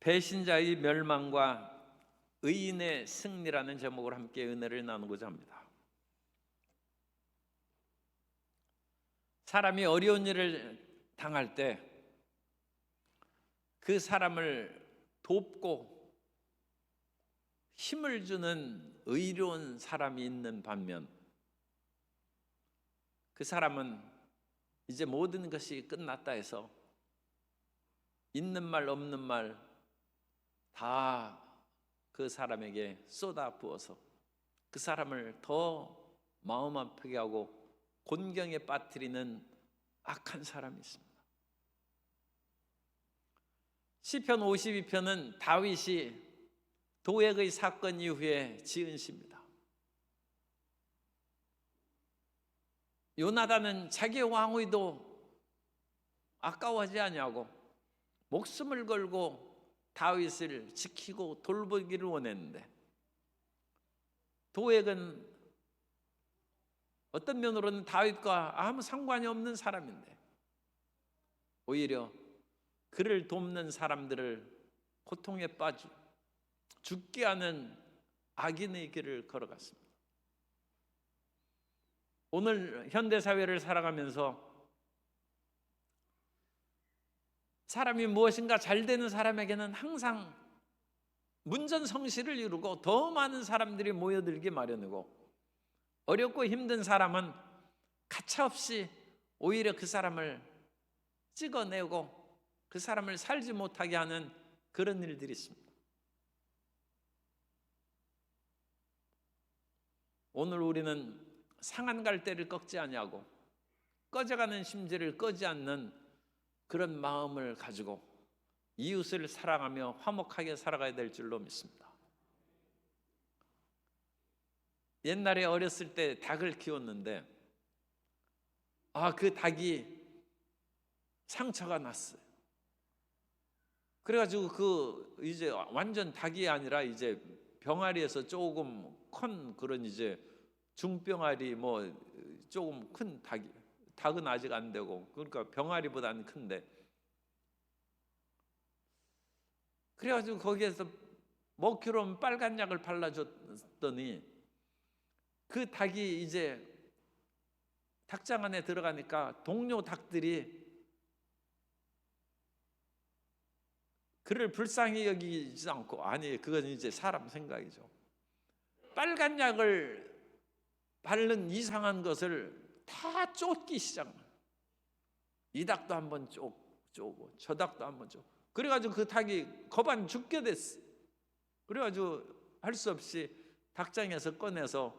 배신자의 멸망과 의인의 승리라는 제목으로 함께 은혜를 나누고자 합니다. 사람이 어려운 일을 당할 때 그 사람을 돕고 힘을 주는 의로운 사람이 있는 반면, 그 사람은 이제 모든 것이 끝났다 해서 있는 말 없는 말 다 그 사람에게 쏟아 부어서 그 사람을 더 마음 아프게 하고 곤경에 빠뜨리는 악한 사람이 있습니다. 시편 52편은 다윗이 도액의 사건 이후에 지은 시입니다. 요나단은 자기의 왕위도 아까워하지 아니하고 목숨을 걸고 다윗을 지키고 돌보기를 원했는데, 도액은 어떤 면으로는 다윗과 아무 상관이 없는 사람인데 오히려 그를 돕는 사람들을 고통에 빠져 죽게 하는 악인의 길을 걸어갔습니다. 오늘 현대사회를 살아가면서 사람이 무엇인가 잘 되는 사람에게는 항상 문전성시를 이루고 더 많은 사람들이 모여들기 마련이고, 어렵고 힘든 사람은 가차없이 오히려 그 사람을 찍어내고 그 사람을 살지 못하게 하는 그런 일들이 있습니다. 오늘 우리는 상한 갈대를 꺾지 아니하고 꺼져가는 심지를 끄지 않는 그런 마음을 가지고 이웃을 사랑하며 화목하게 살아가야 될 줄로 믿습니다. 옛날에 어렸을 때 닭을 키웠는데 그 닭이 상처가 났어요. 그래가지고 이제 완전 닭이 아니라 이제 병아리에서 조금 큰 그런 이제 중병아리 조금 큰 닭은 아직 안 되고, 그러니까 병아리보다는 큰데, 그래가지고 거기에서 먹기로 빨간 약을 발라줬더니 그 닭이 이제 닭장 안에 들어가니까 동료 닭들이 그를 불쌍히 여기지 않고, 아니 그건 이제 사람 생각이죠. 빨간 약을 바른 이상한 것을 다 쫓기 시작합니다. 이 닭도 한번 쪼고 저 닭도 한번 쪼고, 그래가지고 그 닭이 거반 죽게 됐어요. 그래가지고 할 수 없이 닭장에서 꺼내서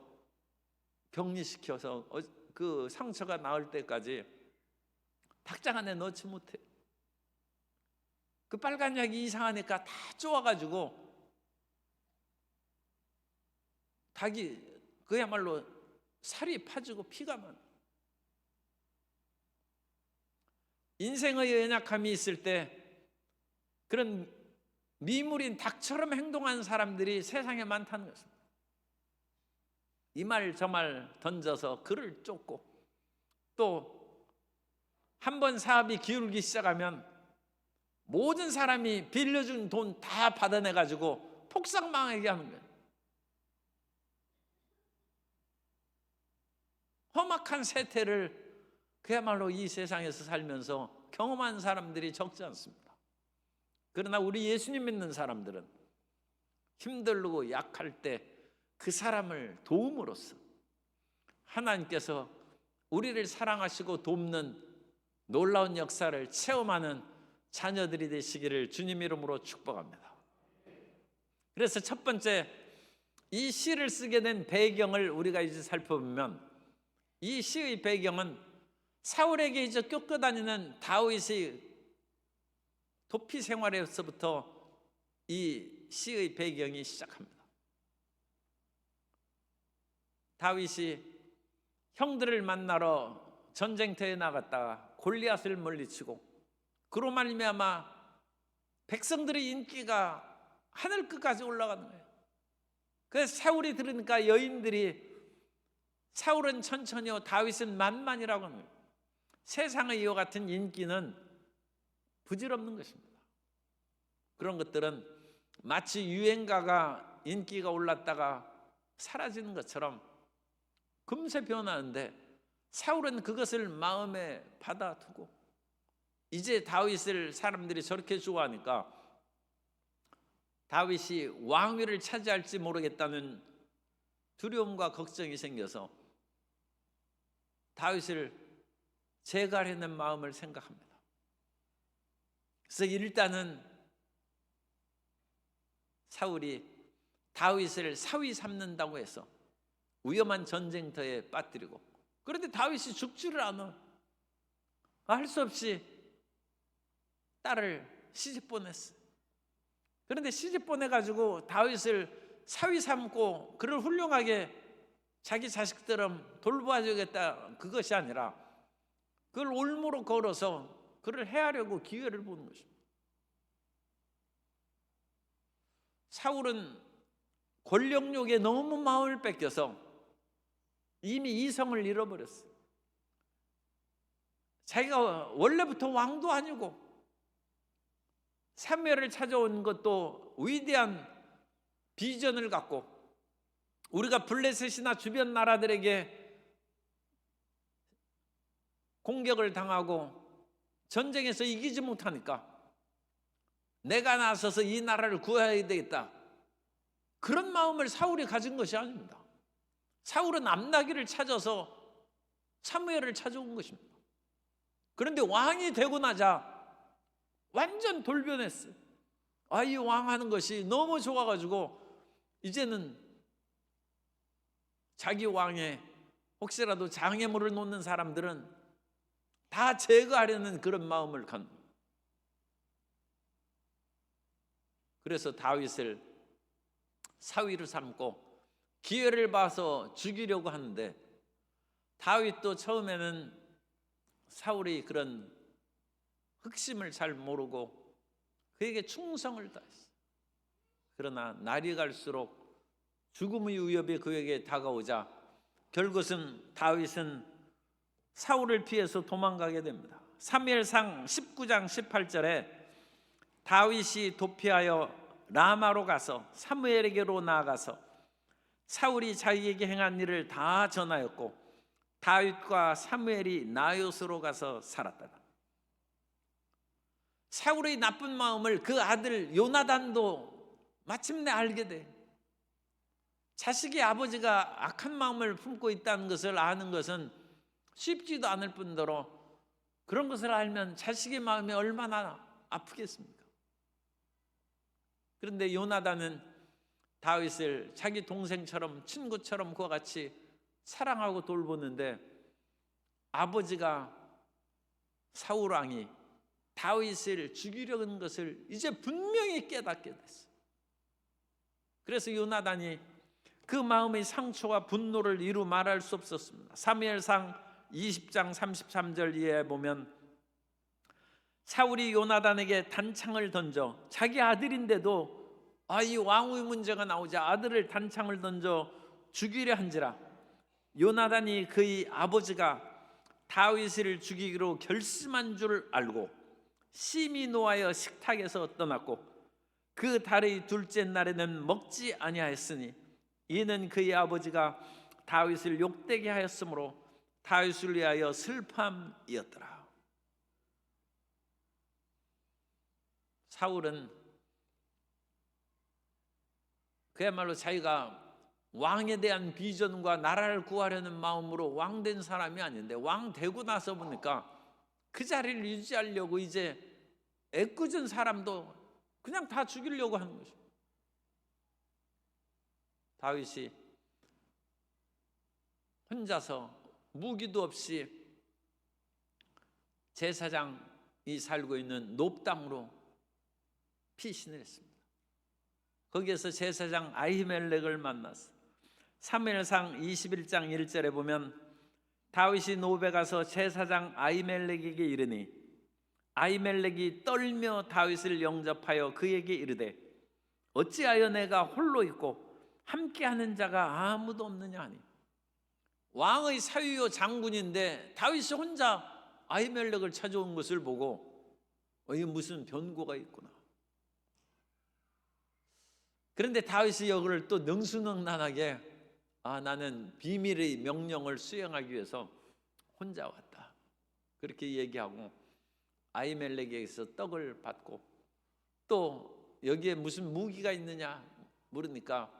격리시켜서 그 상처가 나을 때까지 닭장 안에 넣지 못해. 그 빨간 약이 이상하니까 다 쪼아가지고 닭이 그야말로 살이 파지고 피가 많아. 인생의 연약함이 있을 때 그런 미물인 닭처럼 행동하는 사람들이 세상에 많다는 것입니다. 이 말 저 말 던져서 그를 쫓고, 또 한 번 사업이 기울기 시작하면 모든 사람이 빌려준 돈 다 받아내가지고 폭삭망하게 하는 거예요. 험악한 세태를 그야말로 이 세상에서 살면서 경험한 사람들이 적지 않습니다. 그러나 우리 예수님 믿는 사람들은 힘들고 약할 때 그 사람을 도움으로써 하나님께서 우리를 사랑하시고 돕는 놀라운 역사를 체험하는 자녀들이 되시기를 주님 이름으로 축복합니다. 그래서 첫 번째, 이 시를 쓰게 된 배경을 우리가 이제 살펴보면, 이 시의 배경은 사울에게 이제 쫓겨다니는 다윗의 도피 생활에서부터 이 시의 배경이 시작합니다. 다윗이 형들을 만나러 전쟁터에 나갔다가 골리앗을 물리치고, 그로 말미암아 백성들의 인기가 하늘 끝까지 올라가는 거예요. 그래서 사울이 들으니까 여인들이 사울은 천천히요 다윗은 만만이라고 하는 거예요. 세상의 이와 같은 인기는 부질없는 것입니다. 그런 것들은 마치 유행가가 인기가 올랐다가 사라지는 것처럼 금세 변하는데, 사울은 그것을 마음에 받아두고 이제 다윗을 사람들이 저렇게 좋아하니까 다윗이 왕위를 차지할지 모르겠다는 두려움과 걱정이 생겨서 다윗을 제거하려는 마음을 생각합니다. 그래서 일단은 사울이 다윗을 사위 삼는다고 해서 위험한 전쟁터에 빠뜨리고, 그런데 다윗이 죽지를 않아. 할 수 없이 딸을 시집 보냈어. 그런데 시집 보내가지고 다윗을 사위 삼고 그를 훌륭하게 자기 자식처럼 돌봐주겠다, 그것이 아니라 그걸 올무로 걸어서 그를 해하려고 기회를 보는 것입니다. 사울은 권력욕에 너무 마음을 뺏겨서 이미 이성을 잃어버렸어요. 자기가 원래부터 왕도 아니고 사무엘을 찾아온 것도 위대한 비전을 갖고 우리가 블레셋이나 주변 나라들에게 공격을 당하고 전쟁에서 이기지 못하니까 내가 나서서 이 나라를 구해야 되겠다, 그런 마음을 사울이 가진 것이 아닙니다. 사울은 암나기를 찾아서 사무엘을 찾아온 것입니다. 그런데 왕이 되고 나자 완전 돌변했어요. 이 왕하는 것이 너무 좋아가지고 이제는 자기 왕에 혹시라도 장애물을 놓는 사람들은 다 제거하려는 그런 마음을 갖는. 그래서 다윗을 사위로 삼고 기회를 봐서 죽이려고 하는데, 다윗도 처음에는 사울이 그런 흑심을 잘 모르고 그에게 충성을 다했어요. 그러나 날이 갈수록 죽음의 위협이 그에게 다가오자 결국은 다윗은 사울을 피해서 도망가게 됩니다. 사무엘상 19장 18절에 다윗이 도피하여 라마로 가서 사무엘에게로 나아가서 사울이 자기에게 행한 일을 다 전하였고 다윗과 사무엘이 나요스로 가서 살았다. 사울의 나쁜 마음을 그 아들 요나단도 마침내 알게 돼. 자식의 아버지가 악한 마음을 품고 있다는 것을 아는 것은 쉽지도 않을 뿐더러 그런 것을 알면 자식의 마음이 얼마나 아프겠습니까? 그런데 요나단은 다윗을 자기 동생처럼 친구처럼 그와 같이 사랑하고 돌보는데, 아버지가 사울 왕이 다윗을 죽이려는 것을 이제 분명히 깨닫게 됐어요. 그래서 요나단이 그 마음의 상처와 분노를 이루 말할 수 없었습니다. 사무엘상 20장 33절 이하에 보면 사울이 요나단에게 단창을 던져, 자기 아들인데도 이 왕의 문제가 나오자 아들을 단창을 던져 죽이려 한지라 요나단이 그의 아버지가 다윗을 죽이기로 결심한 줄 알고 심히 노하여 식탁에서 떠났고 그 달의 둘째 날에는 먹지 아니하였으니 이는 그의 아버지가 다윗을 욕되게 하였으므로 다윗을 위하여 슬픔이었더라. 사울은 그야말로 자기가 왕에 대한 비전과 나라를 구하려는 마음으로 왕된 사람이 아닌데, 왕 되고 나서 보니까 그 자리를 유지하려고 이제 애꿎은 사람도 그냥 다 죽이려고 하는 것이죠. 다윗이 혼자서 무기도 없이 제사장이 살고 있는 놉담으로 피신을 했습니다. 거기에서 제사장 아히멜렉을 만났어. 사무엘상 21장 1절에 보면 다윗이 노베 가서 제사장 아히멜렉에게 이르니 아히멜렉이 떨며 다윗을 영접하여 그에게 이르되 어찌하여 내가 홀로 있고 함께하는 자가 아무도 없느냐 하니, 왕의 사위요 장군인데 다윗이 혼자 아히멜렉을 찾아온 것을 보고 이게 무슨 변고가 있구나. 그런데 다윗이 이거를 또 능수능란하게 나는 비밀의 명령을 수행하기 위해서 혼자 왔다, 그렇게 얘기하고 아히멜렉에게서 떡을 받고, 또 여기에 무슨 무기가 있느냐 물으니까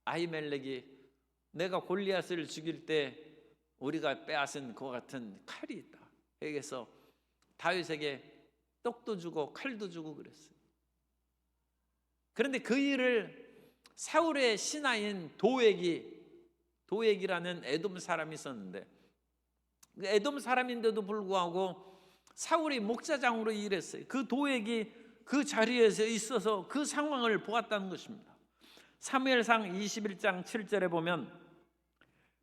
아히멜렉이 내가 골리앗을 죽일 때 우리가 빼앗은 그와 같은 칼이 있다. 여기서 다윗에게 떡도 주고 칼도 주고 그랬어요. 그런데 그 일을 사울의 신하인 도액이라는 에돔 사람이 있었는데, 그 에돔 사람인데도 불구하고 사울이 목자장으로 일했어요. 그 도액이 그 자리에서 있어서 그 상황을 보았다는 것입니다. 사무엘상 21장 7절에 보면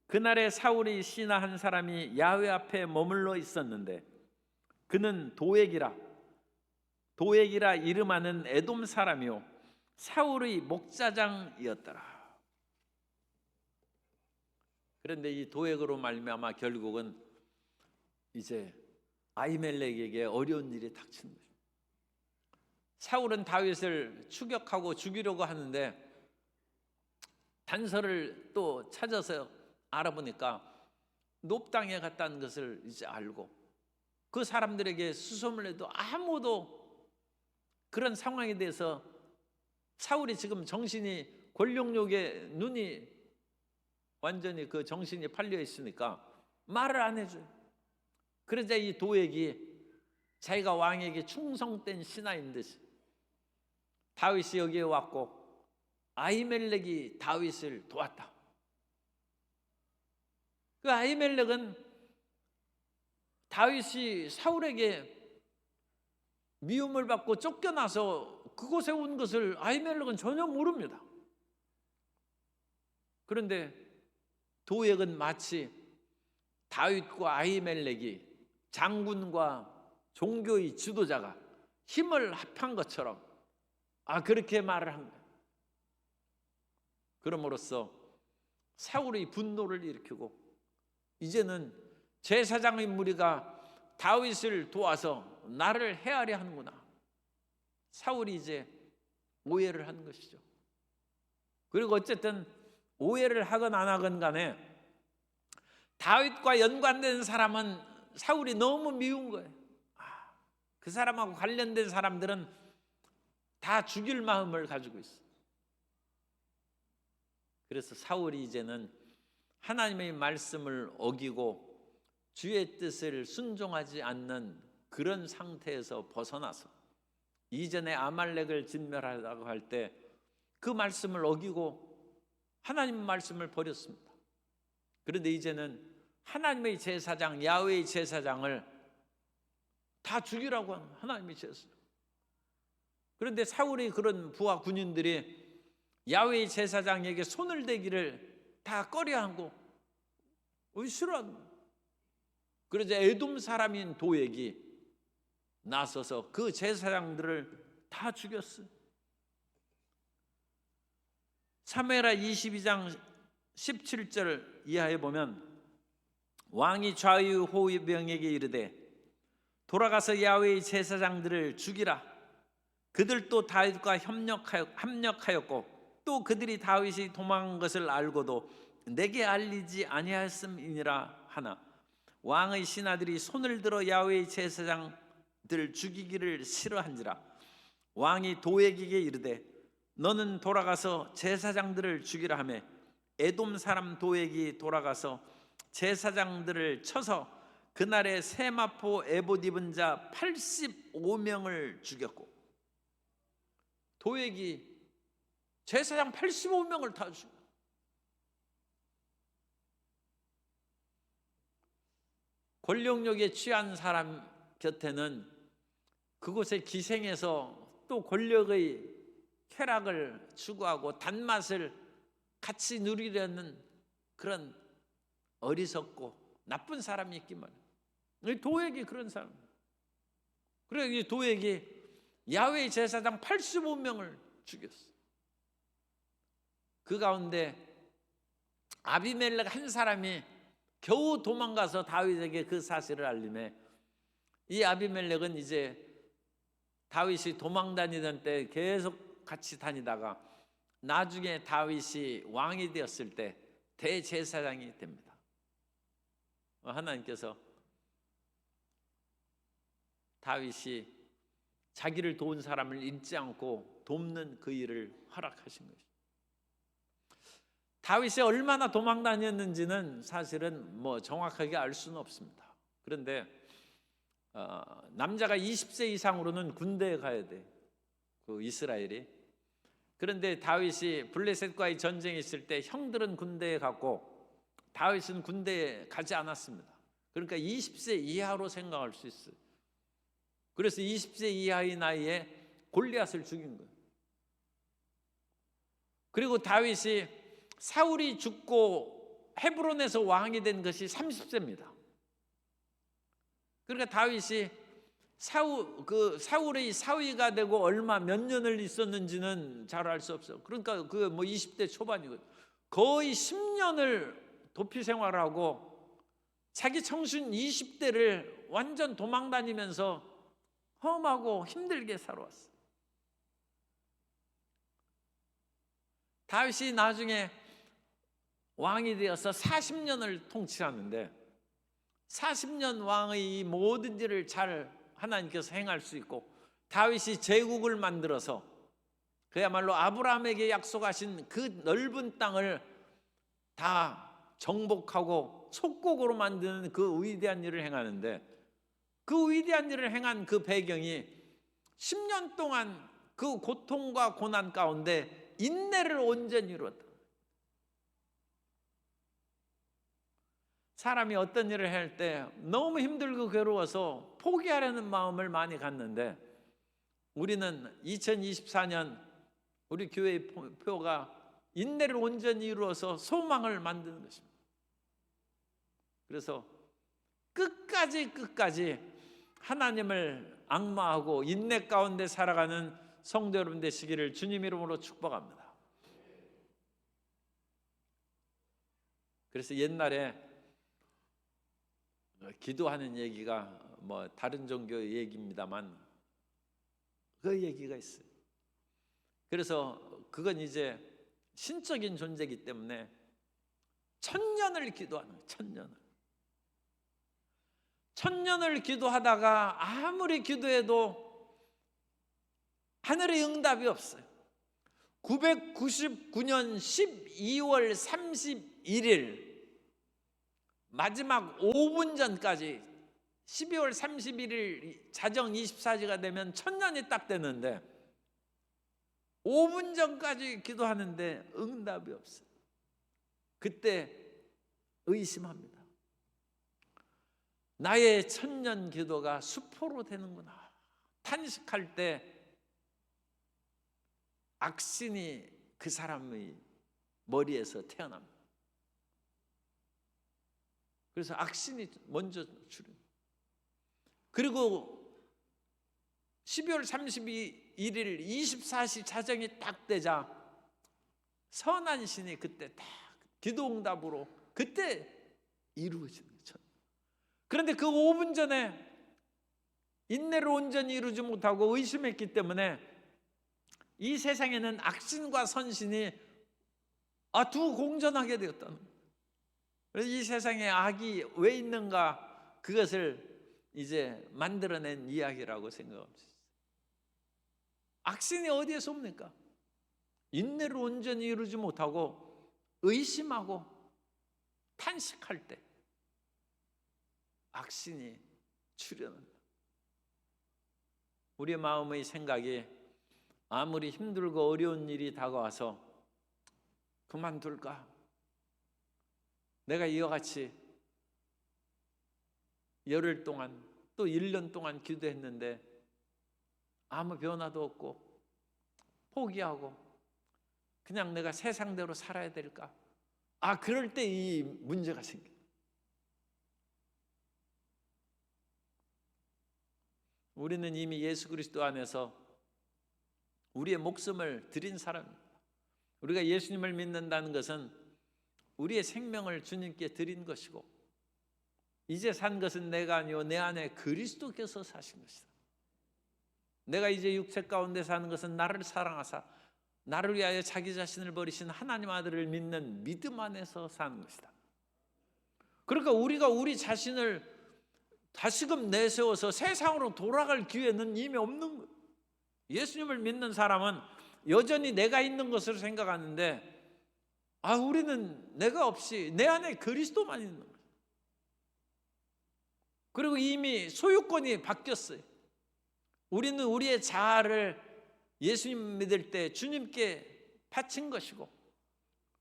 그날에 사울이 신하 한 사람이 야훼 앞에 머물러 있었는데 그는 도액이라 이름하는 에돔 사람이요 사울의 목자장이었더라. 그런데 이 도액으로 말미암아 결국은 이제 아히멜렉에게 어려운 일이 닥치는 거죠. 사울은 다윗을 추격하고 죽이려고 하는데 단서를 또 찾아서 알아보니까 놉당에 갔다는 것을 이제 알고, 그 사람들에게 수소문을 해도 아무도 그런 상황에 대해서, 사울이 지금 정신이 권력욕에 눈이 완전히 그 정신이 팔려 있으니까 말을 안 해줘요. 그러자 이 도액이 자기가 왕에게 충성된 신하인 듯이 다윗이 여기에 왔고 아히멜렉이 다윗을 도왔다. 그 아히멜렉은 다윗이 사울에게 미움을 받고 쫓겨나서 그곳에 온 것을 아히멜렉은 전혀 모릅니다. 그런데 도액은 마치 다윗과 아히멜렉이 장군과 종교의 지도자가 힘을 합한 것처럼 그렇게 말을 한 거예요. 그럼으로써 사울의 분노를 일으키고 이제는 제사장의 무리가 다윗을 도와서 나를 해하려 하는구나. 사울이 이제 오해를 한 것이죠. 그리고 어쨌든 오해를 하건 안 하건 간에 다윗과 연관된 사람은 사울이 너무 미운 거예요. 그 사람하고 관련된 사람들은 다 죽일 마음을 가지고 있어요. 그래서 사울이 이제는 하나님의 말씀을 어기고 주의 뜻을 순종하지 않는 그런 상태에서 벗어나서 이전에 아말렉을 진멸하려고 할 때 그 말씀을 어기고 하나님 말씀을 버렸습니다. 그런데 이제는 하나님의 제사장, 야훼의 제사장을 다 죽이라고 하는 하나님의 제사장. 그런데 사울이 그런 부하 군인들이 야훼의 제사장에게 손을 대기를 다 꺼려하고 싫어하는 거예요. 그러자 에돔 사람인 도액이 나서서 그 제사장들을 다 죽였어요. 사무엘하 22장 17절 이하에 보면 왕이 좌유 호위병에게 이르되 돌아가서 야훼의 제사장들을 죽이라. 그들도 다윗과 합력하였고 또 그들이 다윗이 도망한 것을 알고도 내게 알리지 아니하였음이니라 하나 왕의 신하들이 손을 들어 야훼의 제사장들 죽이기를 싫어한지라. 왕이 도액에게 이르되 너는 돌아가서 제사장들을 죽이라 하매 에돔 사람 도액이 돌아가서 제사장들을 쳐서 그날에 세마포 에봇 입은 자 85명을 죽였고, 도액이 제사장 85명을 다 죽였고, 권력욕에 취한 사람 곁에는 그곳에 기생해서 또 권력의 쾌락을 추구하고 단맛을 같이 누리려는 그런 어리석고 나쁜 사람이 있기만 해요. 도액이 그런 사람. 그래서 이 도액이 야훼의 제사장 85명을 죽였어요. 그 가운데 아비멜렉 한 사람이 겨우 도망가서 다윗에게 그 사실을 알림해 이 아비멜렉은 이제 다윗이 도망 다니던 때 계속 같이 다니다가 나중에 다윗이 왕이 되었을 때 대제사장이 됩니다. 하나님께서 다윗이 자기를 도운 사람을 잊지 않고 돕는 그 일을 허락하신 것입니다. 다윗이 얼마나 도망 다녔는지는 사실은 정확하게 알 수는 없습니다. 그런데 남자가 20세 이상으로는 군대에 가야 돼, 그 이스라엘이. 그런데 다윗이 블레셋과의 전쟁이 있을 때 형들은 군대에 갔고 다윗은 군대에 가지 않았습니다. 그러니까 20세 이하로 생각할 수 있어요. 그래서 20세 이하의 나이에 골리앗을 죽인 거예요. 그리고 다윗이 사울이 죽고 헤브론에서 왕이 된 것이 30세입니다. 그러니까 다윗이 사울의 사위가 되고 몇 년을 있었는지는 잘 알 수 없어요. 그러니까 20대 초반이거든요. 거의 10년을 도피 생활하고 자기 청춘 20대를 완전 도망 다니면서 험하고 힘들게 살아왔어요. 다윗이 나중에 왕이 되어서 40년을 통치하는데 40년 왕의 모든 일을 잘 하나님께서 행할 수 있고, 다윗이 제국을 만들어서 그야말로 아브라함에게 약속하신 그 넓은 땅을 다 정복하고 속국으로 만드는 그 위대한 일을 행하는데, 그 위대한 일을 행한 그 배경이 10년 동안 그 고통과 고난 가운데 인내를 온전히 이루었다. 사람이 어떤 일을 할 때 너무 힘들고 괴로워서 포기하려는 마음을 많이 갖는데, 우리는 2024년 우리 교회의 표가 인내를 온전히 이루어서 소망을 만드는 것입니다. 그래서 끝까지 하나님을 앙마하고 인내 가운데 살아가는 성도 여러분 되시기를 주님 이름으로 축복합니다. 그래서 옛날에 기도하는 얘기가 다른 종교의 얘기입니다만 그 얘기가 있어요. 그래서 그건 이제 신적인 존재이기 때문에 1000년을 기도하는 거예요. 1000년을 기도하다가 아무리 기도해도 하늘의 응답이 없어요. 999년 12월 31일 마지막 5분 전까지, 12월 31일 자정 24시가 되면 1000년이 딱 되는데 5분 전까지 기도하는데 응답이 없어요. 그때 의심합니다. 나의 1000년 기도가 수포로 되는구나. 탄식할 때 악신이 그 사람의 머리에서 태어납니다. 그래서 악신이 먼저 출현. 그리고 12월 31일 24시 자정이 딱 되자 선한 신이 그때 딱 기도 응답으로 그때 이루어지는 거죠. 그런데 그 5분 전에 인내를 온전히 이루지 못하고 의심했기 때문에 이 세상에는 악신과 선신이 두 공존하게 되었다는 거예요. 그래서 이 세상에 악이 왜 있는가, 그것을 이제 만들어낸 이야기라고 생각합니다. 악신이 어디에서 옵니까? 인내를 온전히 이루지 못하고 의심하고 탄식할 때 악신이 출현한다. 우리의 마음의 생각이 아무리 힘들고 어려운 일이 다가와서 그만둘까? 내가 이와 같이 열흘 동안 또 1년 동안 기도했는데 아무 변화도 없고 포기하고 그냥 내가 세상대로 살아야 될까? 그럴 때 이 문제가 생겨요. 우리는 이미 예수 그리스도 안에서 우리의 목숨을 드린 사람입니다. 우리가 예수님을 믿는다는 것은 우리의 생명을 주님께 드린 것이고, 이제 산 것은 내가 아니요 내 안에 그리스도께서 사신 것이다. 내가 이제 육체 가운데 사는 것은 나를 사랑하사 나를 위하여 자기 자신을 버리신 하나님 아들을 믿는 믿음 안에서 사는 것이다. 그러니까 우리가 우리 자신을 다시금 내세워서 세상으로 돌아갈 기회는 이미 없는 거예요. 예수님을 믿는 사람은 여전히 내가 있는 것으로 생각하는데, 우리는 내가 없이 내 안에 그리스도만 있는 거예요. 그리고 이미 소유권이 바뀌었어요. 우리는 우리의 자아를 예수님 믿을 때 주님께 바친 것이고,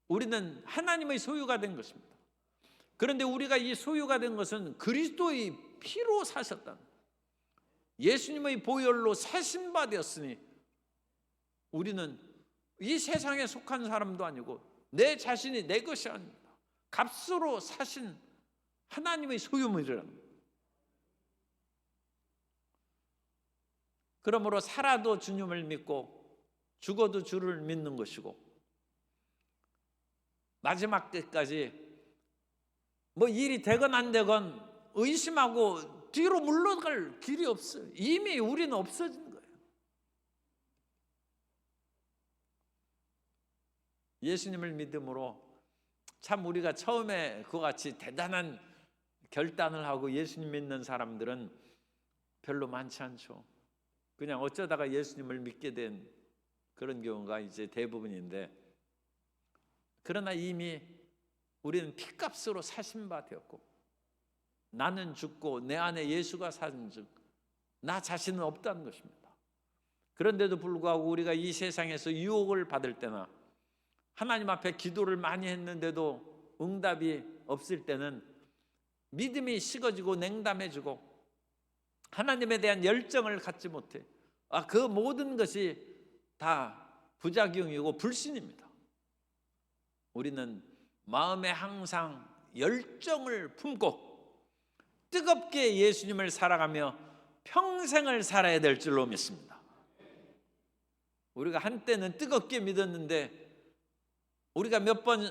우리는 하나님의 소유가 된 것입니다. 그런데 우리가 이 소유가 된 것은 그리스도의 피로 사셨다. 예수님의 보혈로 사신 바 되었으니 우리는 이 세상에 속한 사람도 아니고 내 자신이 내 것이 아닙니다. 값으로 사신 하나님의 소유물이랍니다. 그러므로 살아도 주님을 믿고 죽어도 주를 믿는 것이고, 마지막 때까지 뭐 일이 되건 안 되건 의심하고 뒤로 물러갈 길이 없어요. 이미 우리는 없어진 거예요. 예수님을 믿음으로 참 우리가 처음에 그와 같이 대단한 결단을 하고 예수님 믿는 사람들은 별로 많지 않죠. 그냥 어쩌다가 예수님을 믿게 된 그런 경우가 이제 대부분인데, 그러나 이미 우리는 피값으로 사신 바 되었고, 나는 죽고 내 안에 예수가 사는즉 나 자신은 없다는 것입니다. 그런데도 불구하고 우리가 이 세상에서 유혹을 받을 때나 하나님 앞에 기도를 많이 했는데도 응답이 없을 때는 믿음이 식어지고 냉담해지고 하나님에 대한 열정을 갖지 못해. 그 모든 것이 다 부작용이고 불신입니다. 우리는 마음에 항상 열정을 품고 뜨겁게 예수님을 사랑하며 평생을 살아야 될 줄로 믿습니다. 우리가 한때는 뜨겁게 믿었는데 우리가 몇 번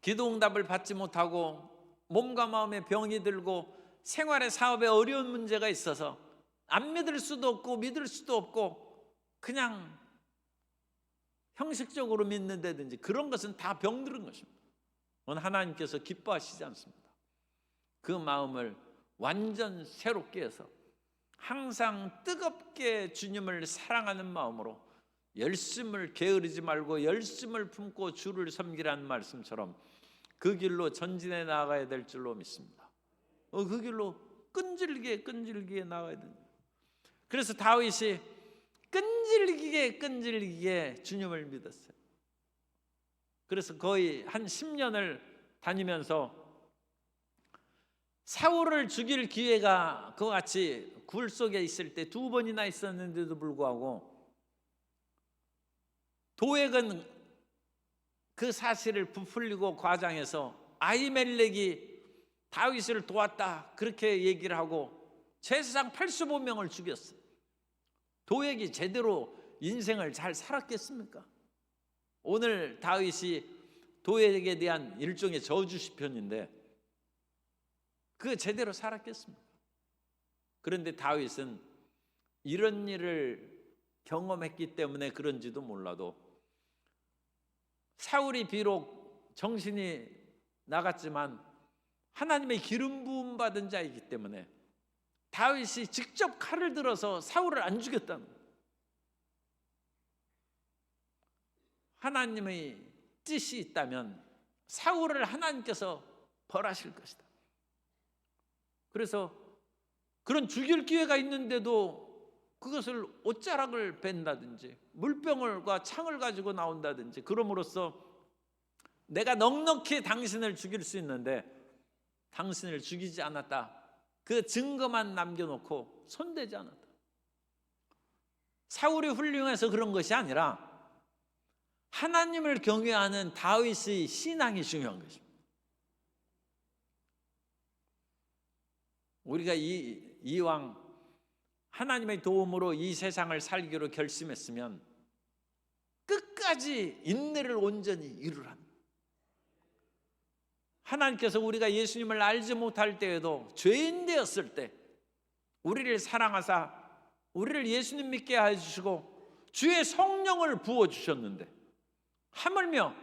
기도 응답을 받지 못하고 몸과 마음에 병이 들고 생활의 사업에 어려운 문제가 있어서 안 믿을 수도 없고 믿을 수도 없고 그냥 형식적으로 믿는다든지 그런 것은 다 병들은 것입니다. 하나님께서 기뻐하시지 않습니다. 그 마음을 완전 새롭게 해서 항상 뜨겁게 주님을 사랑하는 마음으로 열심을 게으르지 말고 열심을 품고 주를 섬기라는 말씀처럼 그 길로 전진해 나가야 될 줄로 믿습니다. 그 길로 끈질기게 나가야 됩니다. 그래서 다윗이 끈질기게 주님을 믿었어요. 그래서 거의 한 10년을 다니면서 사울을 죽일 기회가 그와 같이 굴 속에 있을 때 2번이나 있었는데도 불구하고 도액은 그 사실을 부풀리고 과장해서 아히멜렉이 다윗을 도왔다 그렇게 얘기를 하고 제사장 85명을 죽였어요. 도액이 제대로 인생을 잘 살았겠습니까? 오늘 다윗이 도액에 대한 일종의 저주 시편인데 그 제대로 살았겠습니까? 그런데 다윗은 이런 일을 경험했기 때문에 그런지도 몰라도 사울이 비록 정신이 나갔지만 하나님의 기름 부음 받은 자이기 때문에 다윗이 직접 칼을 들어서 사울을 안 죽였다는 거예요. 하나님의 뜻이 있다면 사울을 하나님께서 벌하실 것이다. 그래서 그런 죽일 기회가 있는데도 그것을 옷자락을 벤다든지 물병과 창을 가지고 나온다든지 그럼으로써 내가 넉넉히 당신을 죽일 수 있는데 당신을 죽이지 않았다. 그 증거만 남겨놓고 손대지 않았다. 사울이 훌륭해서 그런 것이 아니라 하나님을 경외하는 다윗의 신앙이 중요한 것입니다. 우리가 이왕 하나님의 도움으로 이 세상을 살기로 결심했으면 끝까지 인내를 온전히 이루라. 하나님께서 우리가 예수님을 알지 못할 때에도 죄인 되었을 때 우리를 사랑하사 우리를 예수님 믿게 해주시고 주의 성령을 부어주셨는데 하물며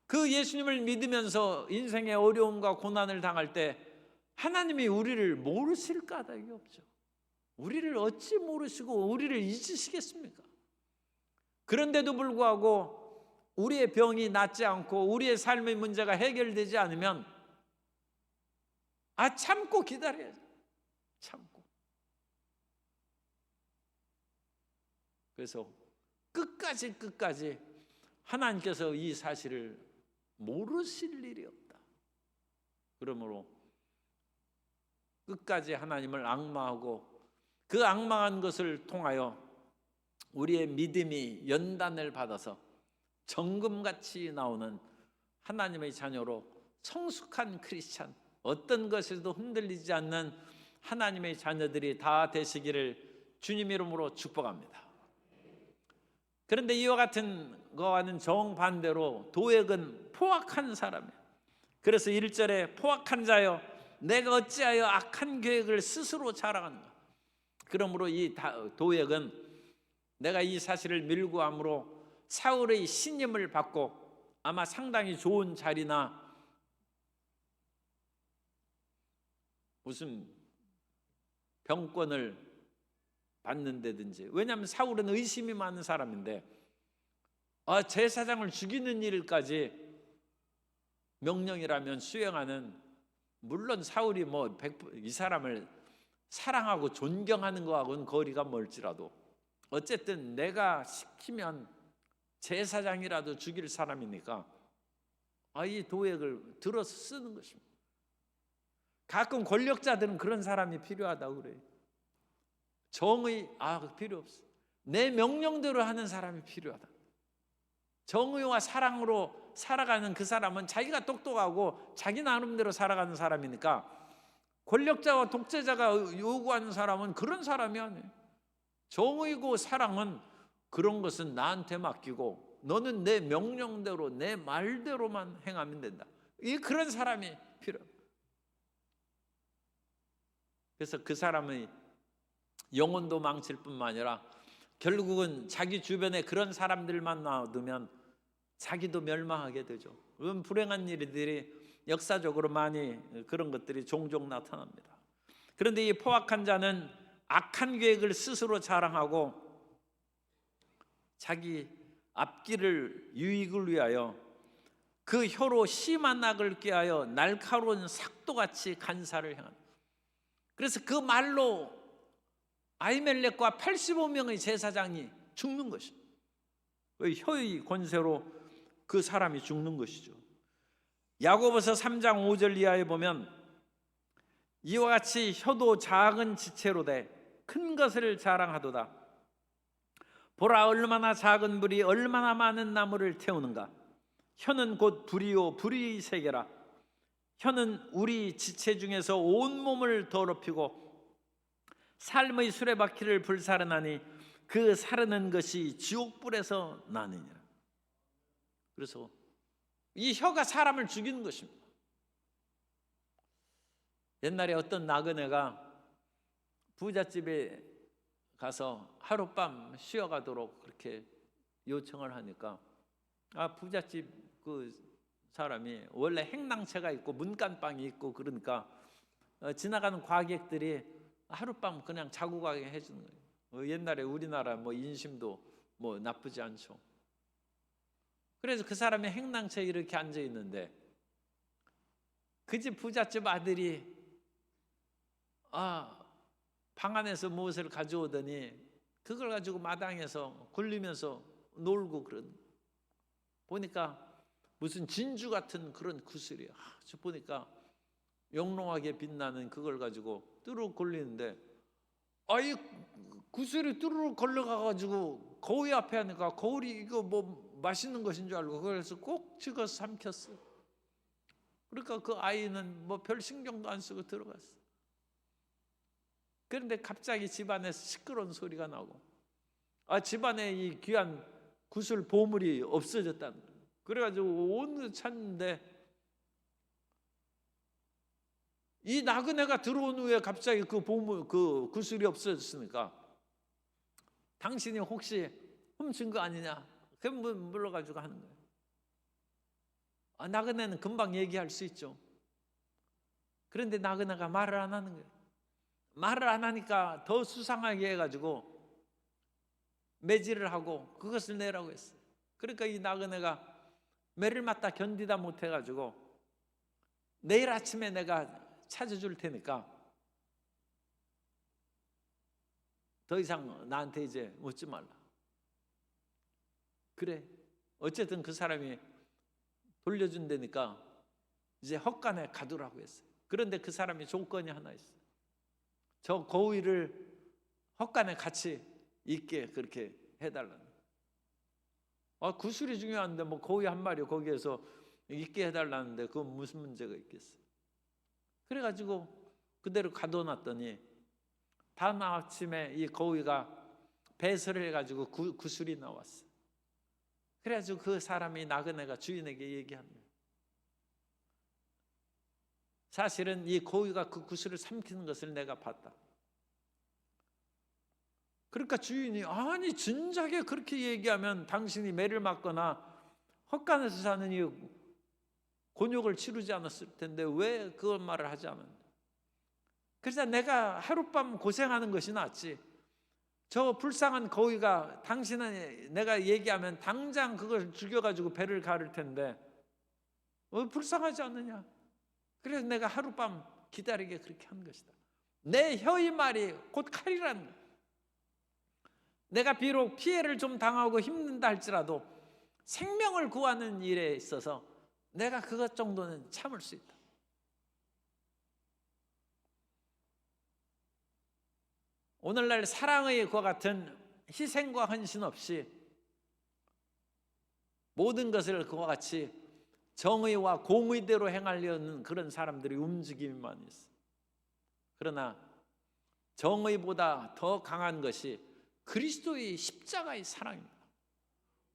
그 예수님을 믿으면서 인생의 어려움과 고난을 당할 때 하나님이 우리를 모르실 까닭이 없죠. 우리를 어찌 모르시고 우리를 잊으시겠습니까? 그런데도 불구하고 우리의 병이 낫지 않고 우리의 삶의 문제가 해결되지 않으면 참고 기다려야죠. 참고. 그래서 끝까지 하나님께서 이 사실을 모르실 일이 없다. 그러므로 끝까지 하나님을 앙망하고 그 앙망한 것을 통하여 우리의 믿음이 연단을 받아서 정금같이 나오는 하나님의 자녀로 성숙한 크리스찬, 어떤 것에도 흔들리지 않는 하나님의 자녀들이 다 되시기를 주님 이름으로 축복합니다. 그런데 이와 같은 거와는 정반대로 도액은 포악한 사람이에요. 그래서 1절에 포악한 자여 내가 어찌하여 악한 계획을 스스로 자랑하는가. 그러므로 이 도액은 내가 이 사실을 밀고 함으로 사울의 신임을 받고 아마 상당히 좋은 자리나 무슨 병권을 받는다든지, 왜냐하면 사울은 의심이 많은 사람인데 제사장을 죽이는 일까지 명령이라면 수행하는, 물론 사울이 이 사람을 사랑하고 존경하는 거하고는 거리가 멀지라도 어쨌든 내가 시키면 제사장이라도 죽일 사람이니까 이 도액을 들어서 쓰는 것입니다. 가끔 권력자들은 그런 사람이 필요하다고 그래요. 정의 필요 없어. 내 명령대로 하는 사람이 필요하다. 정의와 사랑으로 살아가는 그 사람은 자기가 똑똑하고 자기 나름대로 살아가는 사람이니까 권력자와 독재자가 요구하는 사람은 그런 사람이 아니에요. 정의고 사랑은 그런 것은 나한테 맡기고 너는 내 명령대로 내 말대로만 행하면 된다. 그런 사람이 필요합니다. 그래서 그 사람의 영혼도 망칠 뿐만 아니라 결국은 자기 주변에 그런 사람들만 놔두면 자기도 멸망하게 되죠. 그런 불행한 일들이 역사적으로 많이 그런 것들이 종종 나타납니다. 그런데 이 포악한 자는 악한 계획을 스스로 자랑하고 자기 앞길을 유익을 위하여 그 혀로 심한 악을 꾀하여 날카로운 삭도같이 간사를 행한다. 그래서 그 말로 아히멜렉과 85명의 제사장이 죽는 것입니다. 혀의 권세로 그 사람이 죽는 것이죠. 야고보서 3장 5절 이하에 보면 이와 같이 혀도 작은 지체로 돼 큰 것을 자랑하도다. 보라, 얼마나 작은 불이 얼마나 많은 나무를 태우는가. 혀는 곧 불이요 불의 세계라. 혀는 우리 지체 중에서 온몸을 더럽히고 삶의 수레바퀴를 불사르나니 그 사르는 것이 지옥불에서 나느니라. 그래서 이 혀가 사람을 죽이는 것입니다. 옛날에 어떤 나그네가 부잣집에 가서 하룻밤 쉬어가도록 그렇게 요청을 하니까 부잣집 그 사람이 원래 행랑채가 있고 문간방이 있고 그러니까 지나가는 과객들이 하룻밤 그냥 자고 가게 해주는 거예요. 옛날에 우리나라 인심도 나쁘지 않죠. 그래서 그 사람이 행랑채에 이렇게 앉아 있는데 그 집 부잣집 아들이 방 안에서 무엇을 가져오더니 그걸 가지고 마당에서 굴리면서 놀고 보니까 무슨 진주 같은 그런 구슬이야. 저 보니까 영롱하게 빛나는 그걸 가지고 뚜룩 걸리는데 이 구슬이 뚜루룩 걸려가가지고 거울 앞에 하니까 거울이 이거 맛있는 것인 줄 알고 그래서 꼭 찍어서 삼켰어. 그러니까 그 아이는 별 신경도 안 쓰고 들어갔어. 그런데 갑자기 집안에서 시끄러운 소리가 나고 집안에 이 귀한 구슬 보물이 없어졌다는 거예요. 그래가지고 온 데 찾는데 이 나그네가 들어온 후에 갑자기 그 보물, 그 구슬이 없어졌으니까 당신이 혹시 훔친 거 아니냐? 그 물러가지고 하는 거예요. 나그네는 금방 얘기할 수 있죠. 그런데 나그네가 말을 안 하는 거예요. 말을 안 하니까 더 수상하게 해가지고 매질을 하고 그것을 내라고 했어요. 그러니까 이 나그네가 매를 맞다 견디다 못해가지고 내일 아침에 내가 찾아줄 테니까 더 이상 나한테 이제 묻지 말라. 그래, 어쨌든 그 사람이 돌려준다니까 이제 헛간에 가두라고 했어요. 그런데 그 사람이 조건이 하나 있어요. 저 고의를 헛간에 같이 있게 그렇게 해달라는. 구술이 중요한데 뭐 고의 한 마리 거기에서 있게 해달라는데 그건 무슨 문제가 있겠어요. 그래가지고 그대로 가둬놨더니 다음 아침에 이 고의가 배설을 해가지고 구술이 나왔어요. 그래가지고 그 사람이 나그네가 주인에게 얘기하는 거예요. 사실은 이 고의가 그 구슬을 삼키는 것을 내가 봤다. 그러니까 주인이 아니 진작에 그렇게 얘기하면 당신이 매를 맞거나 헛간에서 사는 이 곤욕을 치르지 않았을 텐데 왜 그런 말을 하지 않았냐. 그래서 내가 하룻밤 고생하는 것이 낫지. 저 불쌍한 고의가 당신은 내가 얘기하면 당장 그걸 죽여가지고 배를 가를 텐데 불쌍하지 않느냐. 그래서 내가 하룻밤 기다리게 그렇게 한 것이다. 내 혀의 말이 곧 칼이라는 거야. 내가 비록 피해를 좀 당하고 힘든다 할지라도 생명을 구하는 일에 있어서 내가 그것 정도는 참을 수 있다. 오늘날 사랑의 그와 같은 희생과 헌신 없이 모든 것을 그와 같이 정의와 공의대로 행하려는 그런 사람들이 움직임이 많이 있어요. 그러나 정의보다 더 강한 것이 그리스도의 십자가의 사랑입니다.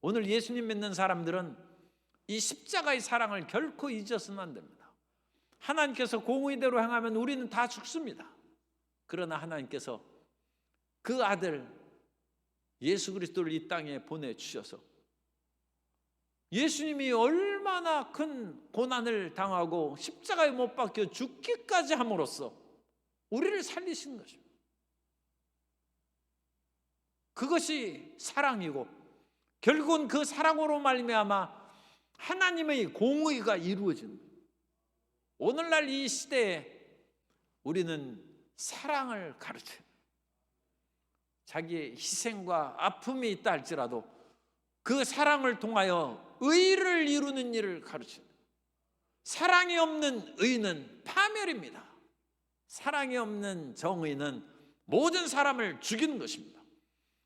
오늘 예수님 믿는 사람들은 이 십자가의 사랑을 결코 잊어서는 안 됩니다. 하나님께서 공의대로 행하면 우리는 다 죽습니다. 그러나 하나님께서 그 아들 예수 그리스도를 이 땅에 보내주셔서 예수님이 얼마나 큰 고난을 당하고 십자가에 못 박혀 죽기까지 함으로써 우리를 살리신 것입니다. 그것이 사랑이고 결국은 그 사랑으로 말미암아 하나님의 공의가 이루어지는 거예요. 오늘날 이 시대에 우리는 사랑을 가르쳐요. 자기의 희생과 아픔이 있다 할지라도 그 사랑을 통하여 의를 이루는 일을 가르쳐요. 사랑이 없는 의는 파멸입니다. 사랑이 없는 정의는 모든 사람을 죽이는 것입니다.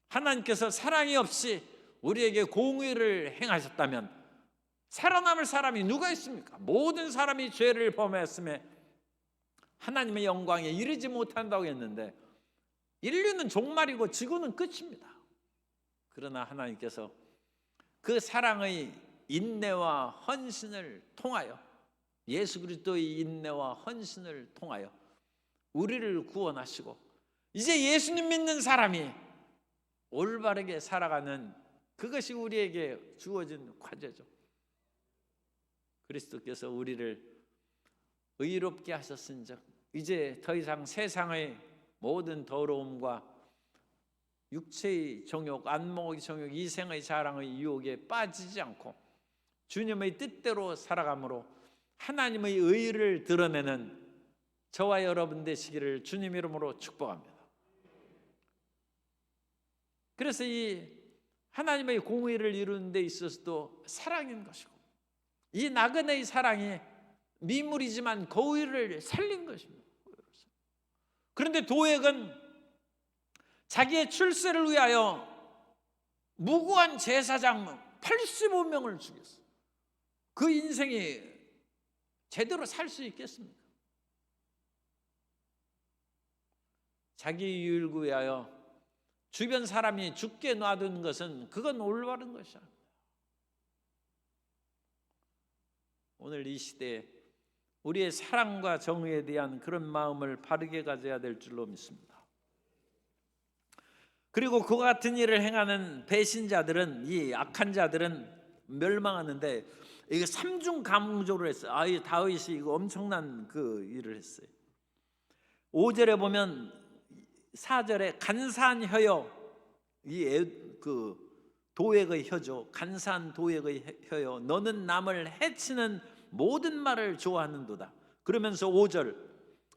하나님께서 사랑이 없이 우리에게 공의를 행하셨다면 살아남을 사람이 누가 있습니까? 모든 사람이 죄를 범했음에 하나님의 영광에 이르지 못한다고 했는데 인류는 종말이고 지구는 끝입니다. 그러나 하나님께서 그 사랑의 인내와 헌신을 통하여 예수 그리스도의 인내와 헌신을 통하여 우리를 구원하시고 이제 예수님 믿는 사람이 올바르게 살아가는 그것이 우리에게 주어진 과제죠. 그리스도께서 우리를 의롭게 하셨은즉 이제 더 이상 세상의 모든 더러움과 육체의 정욕, 안목의 정욕, 이생의 자랑의 유혹에 빠지지 않고 주님의 뜻대로 살아감으로 하나님의 의를 드러내는 저와 여러분 되시기를 주님 이름으로 축복합니다. 그래서 이 하나님의 공의를 이루는 데 있어서도 사랑인 것이고 이 나그네의 사랑이 미물이지만 거의를 살린 것입니다. 그런데 도액은 자기의 출세를 위하여 무고한 제사장 85명을 죽였어요. 그 인생이 제대로 살 수 있겠습니까? 자기 유익을 위하여 주변 사람이 죽게 놔둔 것은 그건 올바른 것이야. 오늘 이 시대에 우리의 사랑과 정의에 대한 그런 마음을 바르게 가져야 될 줄로 믿습니다. 그리고 그와 같은 일을 행하는 배신자들은, 이 악한 자들은 멸망하는데, 이게 삼중 감조를 했어요. 이 다윗이 이거 엄청난 그 일을 했어요. 5절에 보면 4절에 간사한 혀여, 그 도액의 혀죠. 간사한 도액의 혀여, 너는 남을 해치는 모든 말을 좋아하는도다. 그러면서 5절,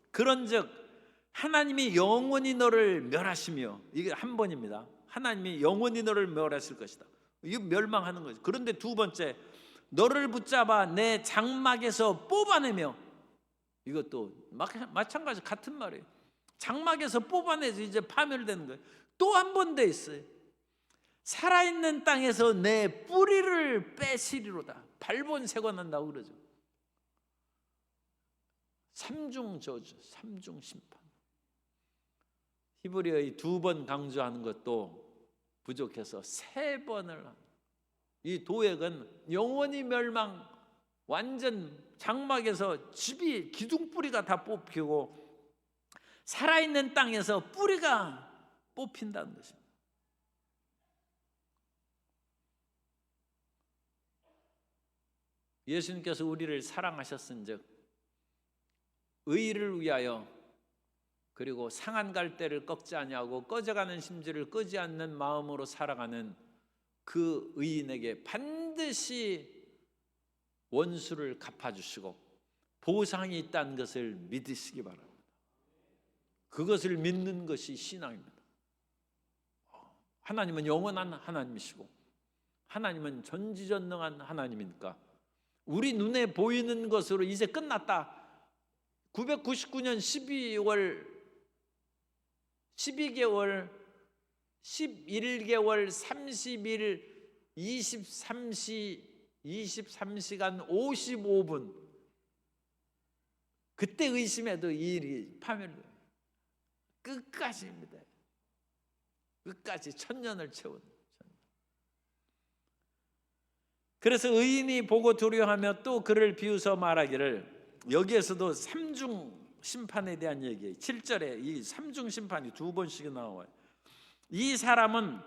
그런즉 하나님이 영원히 너를 멸하시며, 이게 한 번입니다. 하나님이 영원히 너를 멸하실 것이다. 이거 멸망하는 거죠. 그런데 두 번째, 너를 붙잡아 내 장막에서 뽑아내며, 이것도 마찬가지 같은 말이에요. 장막에서 뽑아내서 이제 파멸되는 거예요. 또 한 번 더 있어요. 살아있는 땅에서 내 뿌리를 빼시리로다. 발본색원한다고 그러죠. 삼중 저주, 삼중 심판. 히브리어의 2번 강조하는 것도 부족해서 3번을, 이 도액은 영원히 멸망, 완전 장막에서 집이 기둥뿌리가 다 뽑히고 살아있는 땅에서 뿌리가 뽑힌다는 것입니다. 예수님께서 우리를 사랑하셨은즉 의를 위하여, 그리고 상한 갈대를 꺾지 아니하고 꺼져가는 심지를 끄지 않는 마음으로 살아가는 그 의인에게 반드시 원수를 갚아주시고 보상이 있다는 것을 믿으시기 바랍니다. 그것을 믿는 것이 신앙입니다. 하나님은 영원한 하나님이시고 하나님은 전지전능한 하나님이니까 우리 눈에 보이는 것으로 이제 끝났다, 999년 12개월 11개월 30일 23시간 55분, 그때 의심해도 이 일이 파멸돼요. 끝까지입니다. 끝까지 1000년을 채운. 그래서 의인이 보고 두려워하며 또 그를 비웃어 말하기를, 여기에서도 삼중 심판에 대한 얘기예요. 7절에 이 삼중 심판이 2번씩 나와요. 이 사람은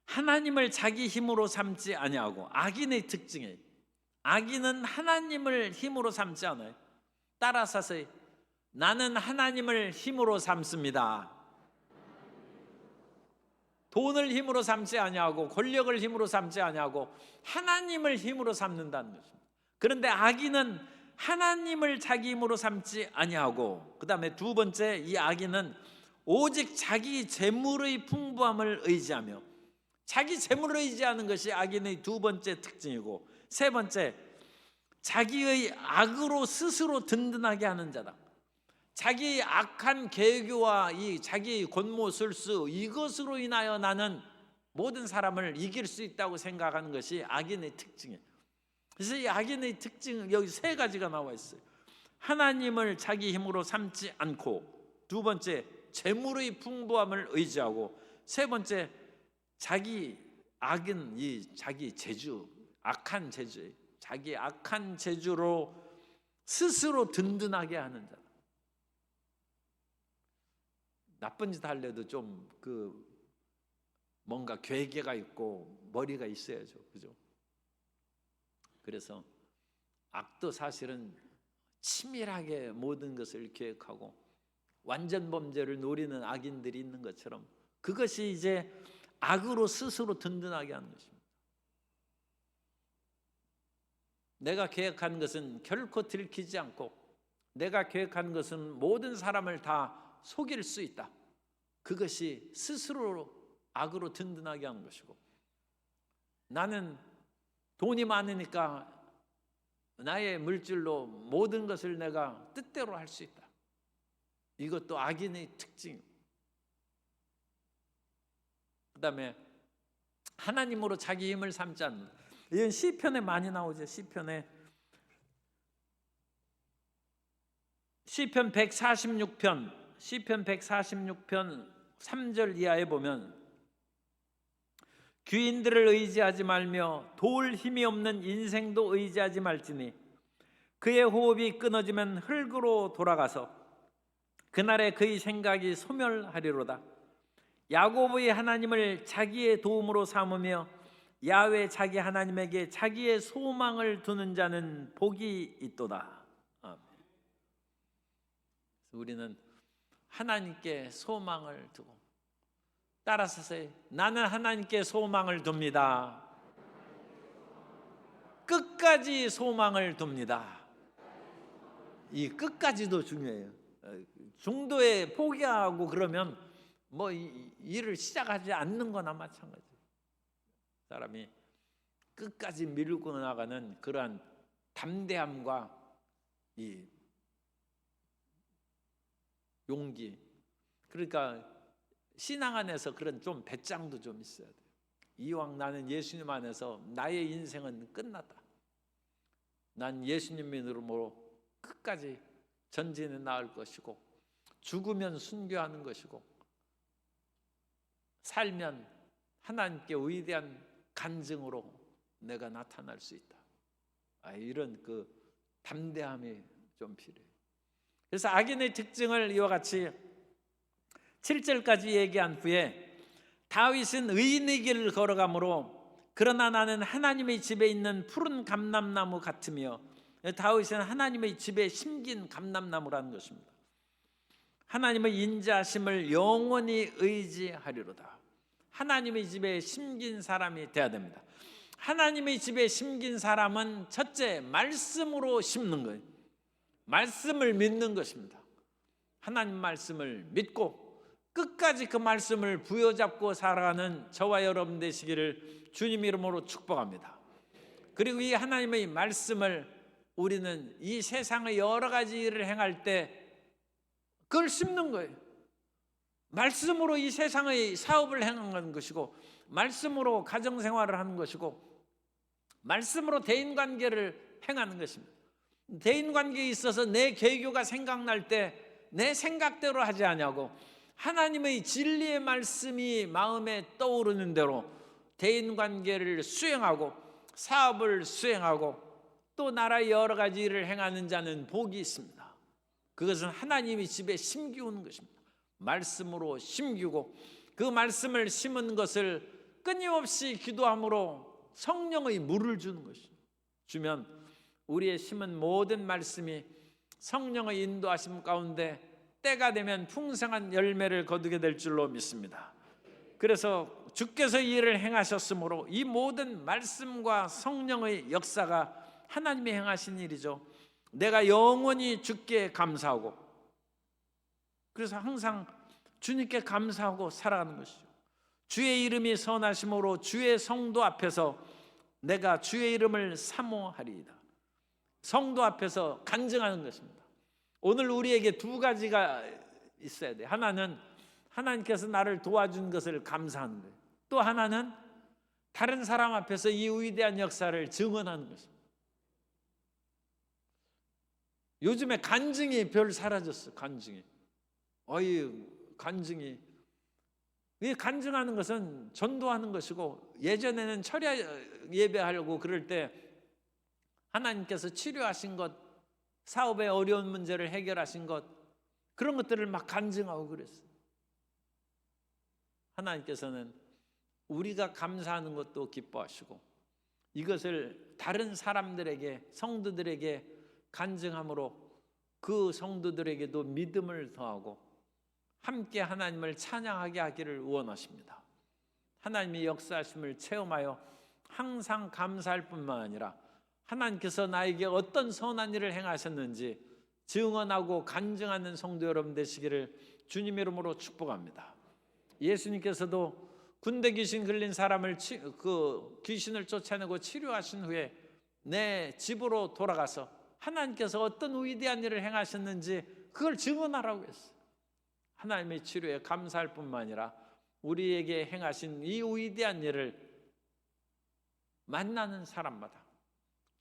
하나님을 자기 힘으로 삼지 아니하고, 악인의 특징이에요. 악인은 하나님을 힘으로 삼지 않아요. 따라서 나는 하나님을 힘으로 삼습니다. 돈을 힘으로 삼지 아니하고 권력을 힘으로 삼지 아니하고 하나님을 힘으로 삼는다는 것입니다. 그런데 악인은 하나님을 자기 힘으로 삼지 아니하고, 그 다음에 두 번째, 이 악인은 오직 자기 재물의 풍부함을 의지하며, 자기 재물을 의지하는 것이 악인의 두 번째 특징이고, 세 번째, 자기의 악으로 스스로 든든하게 하는 자다. 자기의 악한 계교와 이 자기의 권모술수, 이것으로 인하여 나는 모든 사람을 이길 수 있다고 생각하는 것이 악인의 특징이에요. 그래서 이 악인의 특징은 여기 3가지가 나와 있어요. 하나님을 자기 힘으로 삼지 않고, 두 번째, 재물의 풍부함을 의지하고, 세 번째, 자기 악은 이 자기 재주, 악한 재주, 자기 악한 재주로 스스로 든든하게 하는 자. 나쁜 짓 하려도 좀 뭔가 괴계가 있고 머리가 있어야죠, 그죠? 그래서 악도 사실은 치밀하게 모든 것을 계획하고 완전 범죄를 노리는 악인들이 있는 것처럼, 그것이 이제 악으로 스스로 든든하게 하는 것입니다. 내가 계획한 것은 결코 들키지 않고, 내가 계획한 것은 모든 사람을 다 속일 수 있다. 그것이 스스로 악으로 든든하게 하는 것이고, 나는 돈이 많으니까 나의 물질로 모든 것을 내가 뜻대로 할 수 있다. 이것도 악인의 특징. 그 다음에 하나님으로 자기 힘을 삼지 않는, 이건 시편에 많이 나오죠. 시편 146편 3절 이하에 보면, 귀인들을 의지하지 말며 도울 힘이 없는 인생도 의지하지 말지니 그의 호흡이 끊어지면 흙으로 돌아가서 그날에 그의 생각이 소멸하리로다. 야고보의 하나님을 자기의 도움으로 삼으며 야훼 자기 하나님에게 자기의 소망을 두는 자는 복이 있도다. 아멘. 우리는 하나님께 소망을 두고, 따라서 나는 하나님께 소망을 둡니다. 끝까지 소망을 둡니다. 이 끝까지도 중요해요. 중도에 포기하고 그러면 뭐 일을 시작하지 않는 거나 마찬가지. 사람이 끝까지 밀고 나가는 그러한 담대함과 이 용기, 그러니까 신앙 안에서 그런 좀 배짱도 좀 있어야 돼요. 이왕 나는 예수님 안에서 나의 인생은 끝났다. 난 예수님으로 끝까지 전진해 나갈 것이고, 죽으면 순교하는 것이고, 살면 하나님께 위대한 간증으로 내가 나타날 수 있다. 이런 그 담대함이 좀 필요해요. 그래서 악인의 특징을 이와 같이 7절까지 얘기한 후에 다윗은 의인의 길을 걸어가므로 그러나 나는 하나님의 집에 있는 푸른 감람나무 같으며, 다윗은 하나님의 집에 심긴 감람나무라는 것입니다. 하나님의 인자하심을 영원히 의지하리로다. 하나님의 집에 심긴 사람이 되어야 됩니다. 하나님의 집에 심긴 사람은 첫째, 말씀으로 심는 거예요. 말씀을 믿는 것입니다. 하나님 말씀을 믿고 끝까지 그 말씀을 부여잡고 살아가는 저와 여러분 되시기를 주님 이름으로 축복합니다. 그리고 이 하나님의 말씀을 우리는 이 세상의 여러 가지 일을 행할 때 그걸 심는 거예요. 말씀으로 이 세상의 사업을 행하는 것이고, 말씀으로 가정생활을 하는 것이고, 말씀으로 대인관계를 행하는 것입니다. 대인관계에 있어서 내 개교가 생각날 때 내 생각대로 하지 않냐고, 하나님의 진리의 말씀이 마음에 떠오르는 대로 대인관계를 수행하고 사업을 수행하고 또 나라의 여러 가지 일을 행하는 자는 복이 있습니다. 그것은 하나님의 집에 심기우는 것입니다. 말씀으로 심기고 그 말씀을 심은 것을 끊임없이 기도함으로 성령의 물을 주는 것입니다. 주면 우리의 심은 모든 말씀이 성령의 인도하심 가운데 때가 되면 풍성한 열매를 거두게 될 줄로 믿습니다. 그래서 주께서 이 일을 행하셨으므로 이 모든 말씀과 성령의 역사가 하나님이 행하신 일이죠. 내가 영원히 주께 감사하고, 그래서 항상 주님께 감사하고 살아가는 것이죠. 주의 이름이 선하심으로 주의 성도 앞에서 내가 주의 이름을 사모하리이다. 성도 앞에서 간증하는 것입니다. 오늘 우리에게 두 가지가 있어야 돼요. 하나는 하나님께서 나를 도와준 것을 감사하는 거예요. 또 하나는 다른 사람 앞에서 이 위대한 역사를 증언하는 것입니다. 요즘에 간증이 별 사라졌어. 간증이. 간증이. 이 간증하는 것은 전도하는 것이고, 예전에는 철야 예배하려고 그럴 때 하나님께서 치료하신 것, 사업의 어려운 문제를 해결하신 것, 그런 것들을 막 간증하고 그랬어요. 하나님께서는 우리가 감사하는 것도 기뻐하시고 이것을 다른 사람들에게, 성도들에게 간증함으로 그 성도들에게도 믿음을 더하고 함께 하나님을 찬양하게 하기를 원하십니다. 하나님의 역사하심을 체험하여 항상 감사할 뿐만 아니라 하나님께서 나에게 어떤 선한 일을 행하셨는지 증언하고 간증하는 성도 여러분 되시기를 주님 이름으로 축복합니다. 예수님께서도 군대 귀신 걸린 사람을 그 귀신을 쫓아내고 치료하신 후에 내 집으로 돌아가서 하나님께서 어떤 위대한 일을 행하셨는지 그걸 증언하라고 했어요. 하나님의 치료에 감사할 뿐만 아니라 우리에게 행하신 이 위대한 일을 만나는 사람마다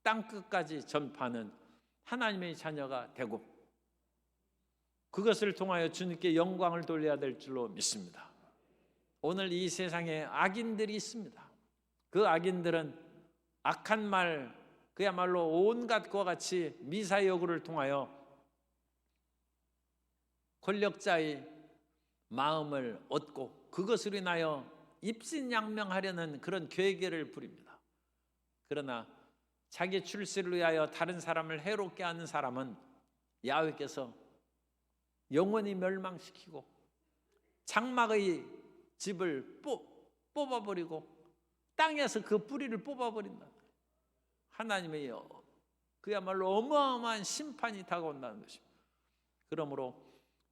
땅끝까지 전파하는 하나님의 자녀가 되고 그것을 통하여 주님께 영광을 돌려야 될 줄로 믿습니다. 오늘 이 세상에 악인들이 있습니다. 그 악인들은 악한 말, 그야말로 온갖 것과 같이 미사여구를 통하여 권력자의 마음을 얻고 그것으로 인하여 입신양명하려는 그런 괴계를 부립니다. 그러나 자기 출세를 위하여 다른 사람을 해롭게 하는 사람은 야훼께서 영원히 멸망시키고 장막의 집을 뽑아버리고 땅에서 그 뿌리를 뽑아버린다. 하나님의 그야말로 어마어마한 심판이 다가온다는 것입니다. 그러므로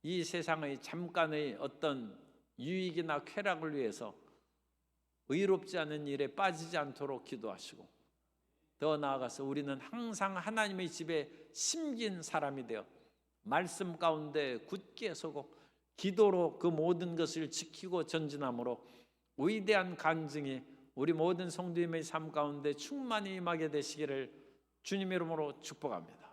이 세상의 잠깐의 어떤 유익이나 쾌락을 위해서 의롭지 않은 일에 빠지지 않도록 기도하시고, 더 나아가서 우리는 항상 하나님의 집에 심긴 사람이 되어 말씀 가운데 굳게 서고 기도로 그 모든 것을 지키고 전진함으로 위대한 간증이 우리 모든 성도님의 삶 가운데 충만히 임하게 되시기를 주님의 이름으로 축복합니다.